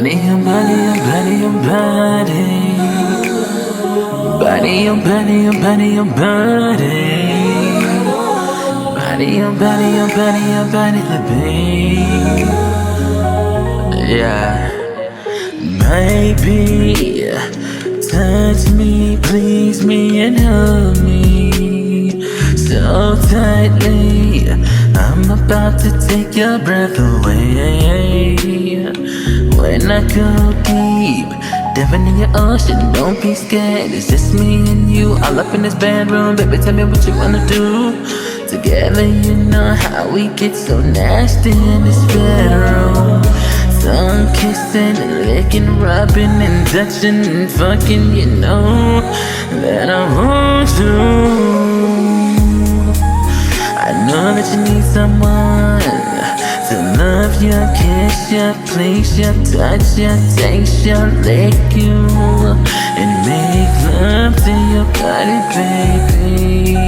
Body, your body, your body, your body. Body, your body, your body, your body. Body, your body, your body, your body, the babe. Yeah. Baby, touch me, please me, and hold me so tightly. I'm about to take your breath away. When I go deep, diving in your ocean, don't be scared. It's just me and you, all up in this bedroom. Baby, tell me what you wanna do. Together, you know how we get so nasty in this bedroom. Tongue kissing and licking, rubbing and touching and fucking, you know that I want you. I know that you need someone to love you, kiss you, please you, touch you, taste you, lick you, and make love to your body, baby.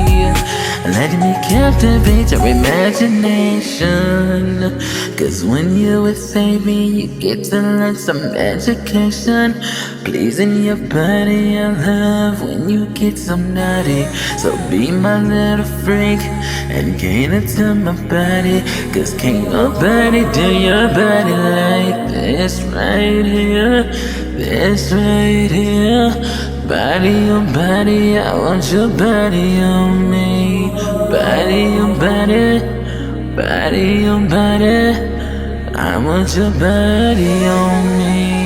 Let me captivate your imagination. Cause when you're with baby, you get to learn some education. Pleasing your body, I love when you get so naughty. So be my little freak and cater to my body. Cause can't nobody do your body like this right here. This right here. Body on body, I want your body on me. Body on body, body on body, I want your body on me.